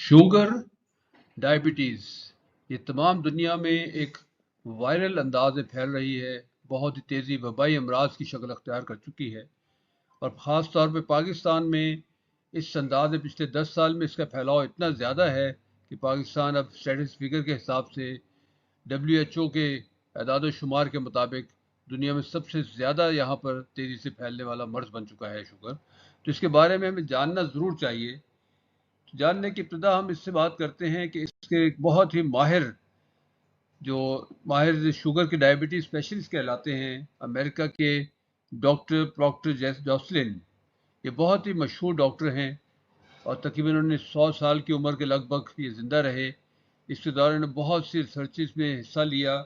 Sugar, diabetes ये तमाम दुनिया में एक वायरल अंदाज में फैल रही है। बहुत ही तेज़ी वबाई अमराज की शक्ल अख्तियार कर चुकी है और ख़ास तौर पे पाकिस्तान में इस अंदाज में पिछले 10 साल में इसका फैलाव इतना ज़्यादा है कि पाकिस्तान अब स्टेटिस फिगर के हिसाब से WHO के एदाद शुमार के मुताबिक दुनिया में सबसे ज़्यादा यहाँ पर तेज़ी से फैलने वाला मर्ज़ बन चुका है शुगर। तो इसके बारे में हमें जानना ज़रूर चाहिए। जानने की इब्तिदा हम इससे बात करते हैं कि इसके एक बहुत ही माहिर शुगर के डायबिटीज स्पेशलिस्ट कहलाते हैं अमेरिका के डॉक्टर प्रॉक्टर जॉसलिन। ये बहुत ही मशहूर डॉक्टर हैं और तकरीबन उन्होंने 100 साल की उम्र के लगभग ये ज़िंदा रहे। इसके दौरान उन्होंने बहुत सी रिसर्चेस में हिस्सा लिया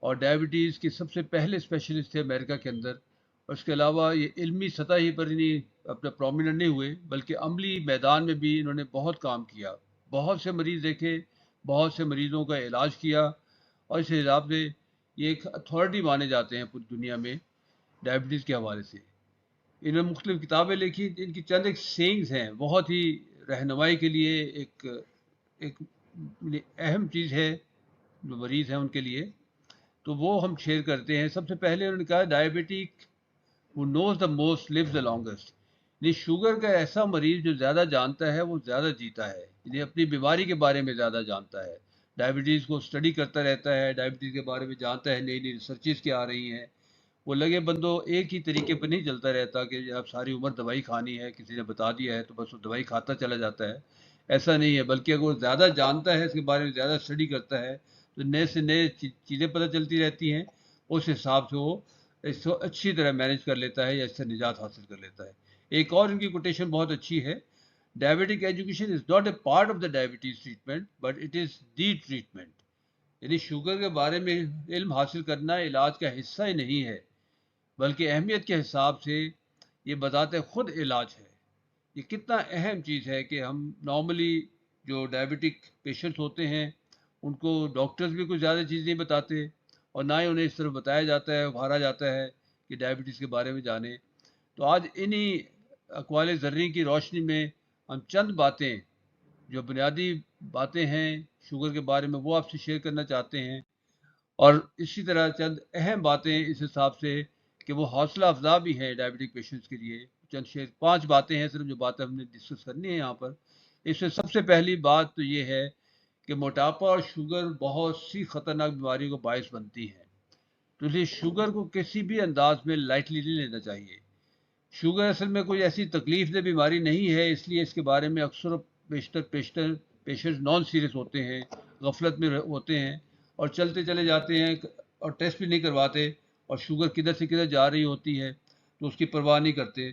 और डायबिटीज़ के सबसे पहले स्पेशलिस्ट थे अमेरिका के अंदर। और इसके अलावा ये इल्मी सतह ही पर नहीं अपना प्रोमिनेंट नहीं हुए बल्कि अमली मैदान में भी इन्होंने बहुत काम किया। बहुत से मरीज़ देखे, बहुत से मरीज़ों का इलाज किया और इस हिसाब से ये एक अथॉरिटी माने जाते हैं पूरी दुनिया में डायबिटीज़ के हवाले से। इन्होंने मुख्तलिफ किताबें लिखी। इनकी चंद एक सेइंग्स हैं बहुत ही रहनुमाई के लिए एक अहम चीज़ है जो मरीज़ हैं उनके लिए, तो वो हम शेयर करते हैं। सबसे पहले उन्होंने कहा diabetic who knows the most lives the longest. यानी शुगर का ऐसा मरीज जो ज़्यादा जानता है वो ज़्यादा जीता है, यानी अपनी बीमारी के बारे में ज़्यादा जानता है, डायबिटीज़ को स्टडी करता रहता है, डायबिटीज़ के बारे में जानता है, नई नई रिसर्चेज क्या आ रही हैं। वो लगे बंदो एक ही तरीके पर नहीं चलता रहता कि अब सारी उम्र दवाई खानी है, किसी ने बता दिया है तो बस वो दवाई खाता चला जाता है। ऐसा नहीं है, बल्कि अगर वो ज़्यादा जानता है, इसके बारे में ज़्यादा स्टडी करता है तो नए से नए चीज़ें पता चलती रहती हैं। उस हिसाब से वो इसको अच्छी तरह मैनेज कर लेता है या इससे निजात हासिल कर लेता है। एक और इनकी कोटेशन बहुत अच्छी है, diabetic education is not a part of the diabetes treatment but it is the treatment. यानी शुगर के बारे में इल्म हासिल करना इलाज का हिस्सा ही नहीं है बल्कि अहमियत के हिसाब से ये बताते खुद इलाज है। ये कितना अहम चीज़ है कि हम नॉर्मली जो डायबिटिक पेशेंट्स होते हैं उनको डॉक्टर्स भी कुछ ज़्यादा चीज़ नहीं बताते और ना ही उन्हें इस तरफ बताया जाता है, उभारा जाता है कि डायबिटीज़ के बारे में जाने। तो आज इन्हीं अक़वाल ज़र्री की रोशनी में हम चंद बातें जो बुनियादी बातें हैं शुगर के बारे में वो आपसे शेयर करना चाहते हैं और इसी तरह चंद अहम बातें इस हिसाब से कि वो हौसला अफजा भी है डायबिटिक पेशेंट्स के लिए। चंद शेयर 5 बातें हैं सिर्फ जो बातें हमने डिस्कस करनी है यहाँ पर। इसमें सबसे पहली बात तो ये है कि मोटापा और शुगर बहुत सी ख़तरनाक बीमारियों का बायस बनती है, तो इसलिए शुगर को किसी भी अंदाज में लाइटली नहीं लेना चाहिए। शुगर असल में कोई ऐसी तकलीफ दह बीमारी नहीं है, इसलिए इसके बारे में अक्सर पेशतर पेशेंट्स नॉन सीरियस होते हैं, गफलत में होते हैं और चलते चले जाते हैं और टेस्ट भी नहीं करवाते और शुगर किधर से किधर जा रही होती है तो उसकी परवाह नहीं करते,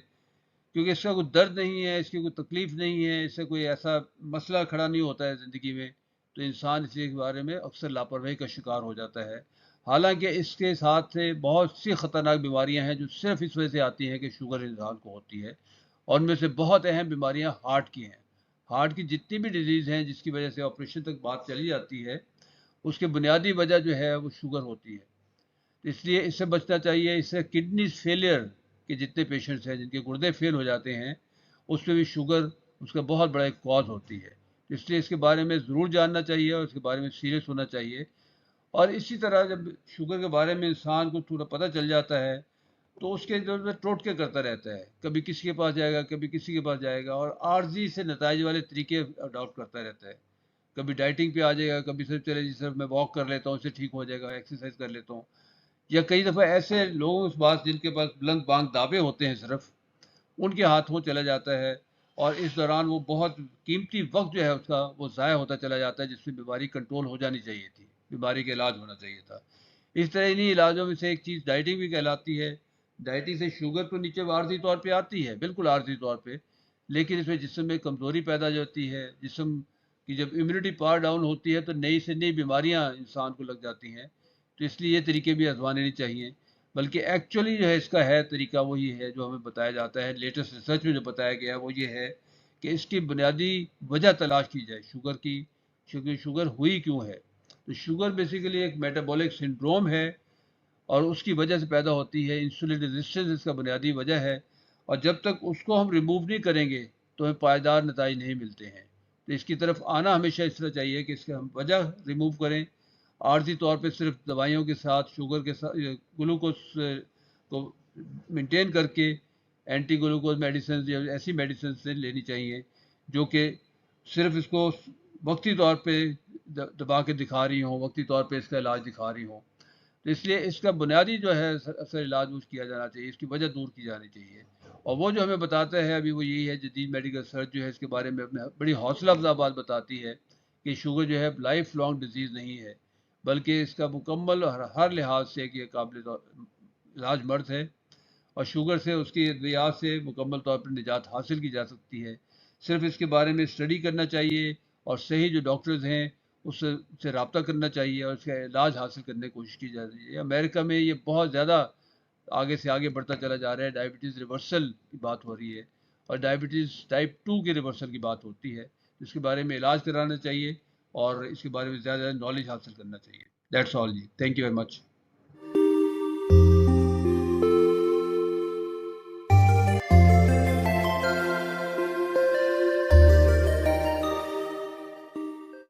क्योंकि इसका कोई दर्द नहीं है, इसकी कोई तकलीफ नहीं है, इससे कोई ऐसा मसला खड़ा नहीं होता है ज़िंदगी में, तो इंसान इसी के बारे में अक्सर लापरवाही का शिकार हो जाता है। हालांकि इसके साथ से बहुत सी ख़तरनाक बीमारियां हैं जो सिर्फ इस वजह से आती हैं कि शुगर इंसान को होती है और उनमें से बहुत अहम बीमारियां हार्ट की हैं। हार्ट की जितनी भी डिजीज़ हैं जिसकी वजह से ऑपरेशन तक बात चली जाती है, उसकी बुनियादी वजह जो है वो शुगर होती है। इसलिए इससे बचना चाहिए। इससे किडनी फेलियर के जितने पेशेंट्स हैं जिनके गुर्दे फेल हो जाते हैं उसमें भी शुगर उसका बहुत बड़ा एक कॉज होती है। इसलिए इसके बारे में ज़रूर जानना चाहिए और इसके बारे में सीरियस होना चाहिए। और इसी तरह जब शुगर के बारे में इंसान को थोड़ा पता चल जाता है तो उसके जो टोटके करता रहता है, कभी किसी के पास जाएगा, कभी किसी के पास जाएगा और आर्जी से नताइज वाले तरीके अडॉप्ट करता रहता है। कभी डाइटिंग पे आ जाएगा, कभी सिर्फ चले जी सर मैं वॉक कर लेता हूँ इससे ठीक हो जाएगा, एक्सरसाइज कर लेता हूँ। या कई दफ़ा ऐसे लोगों के पास जिनके पास बुलंद बांग दावे होते हैं सिर्फ, उनके हाथों चला जाता है और इस दौरान वो बहुत कीमती वक्त जो है उसका वो ज़ाया होता चला जाता है जिसमें बीमारी कंट्रोल हो जानी चाहिए थी, बीमारी का इलाज होना चाहिए था। इस तरह इन्हीं इलाजों में से एक चीज़ डाइटिंग भी कहलाती है। डाइटिंग से शुगर तो नीचे आर्जी तौर पे आती है, बिल्कुल आर्जी तौर पे, लेकिन इसमें जिस्म में कमज़ोरी पैदा हो जाती है। जिस्म की जब इम्यूनिटी पावर डाउन होती है तो नई से नई बीमारियां इंसान को लग जाती हैं। तो इसलिए ये तरीके भी आजमाने नहीं चाहिए, बल्कि एक्चुअली जो है इसका है तरीका वही है जो हमें बताया जाता है। लेटेस्ट रिसर्च में जो बताया गया है वो ये है कि इसकी बुनियादी वजह तलाश की जाए शुगर की, शुगर हुई क्यों है। तो शुगर बेसिकली एक मेटाबॉलिक सिंड्रोम है और उसकी वजह से पैदा होती है। इंसुलिन रेजिस्टेंस इसका बुनियादी वजह है और जब तक उसको हम रिमूव नहीं करेंगे तो हमें पायदार नतीजे नहीं मिलते हैं। تو اس کی طرف آنا ہمیشہ اس طرح چاہیے کہ اس کا ہم وجہ ریموو کریں. عارضی طور پہ صرف دوائیوں کے ساتھ شوگر کے ساتھ گلوکوز کو مینٹین کر کے اینٹی گلوکوز میڈیسنز یا ایسی میڈیسنز سے لینی چاہیے جو کہ صرف اس کو وقتی طور پہ دبا کے دکھا رہی ہوں، وقتی طور پہ اس کا علاج دکھا رہی ہوں. تو اس لیے اس کا بنیادی جو ہے اثر علاج وہ کیا جانا چاہیے، اس کی وجہ دور کی جانی چاہیے. اور وہ جو ہمیں بتاتا ہے ابھی وہ یہی ہے، جدید میڈیکل ریسرچ جو ہے اس کے بارے میں بڑی حوصلہ افزا بات بتاتی ہے کہ شوگر جو ہے لائف لانگ ڈیزیز نہیں ہے، بلکہ اس کا مکمل اور ہر لحاظ سے کہ یہ قابل علاج مرض ہے، اور شوگر سے اس کی ادویات سے مکمل طور پر نجات حاصل کی جا سکتی ہے. صرف اس کے بارے میں اسٹڈی کرنا چاہیے اور صحیح جو ڈاکٹرز ہیں اس سے رابطہ کرنا چاہیے اور اس کا علاج حاصل کرنے کی کوشش کی جا رہی ہے. امریکہ میں یہ بہت زیادہ آگے سے آگے بڑھتا چلا جا رہا ہے. ڈائبٹیز ریورسل کی بات ہو رہی ہے اور ڈائبٹیز ٹائپ 2 کے ریورسل کی بات ہوتی ہے. اس کے بارے میں علاج کرانا چاہیے اور اس کے بارے میں زیادہ نالج حاصل کرنا چاہیے. دیٹس آل جی. Thank you very much.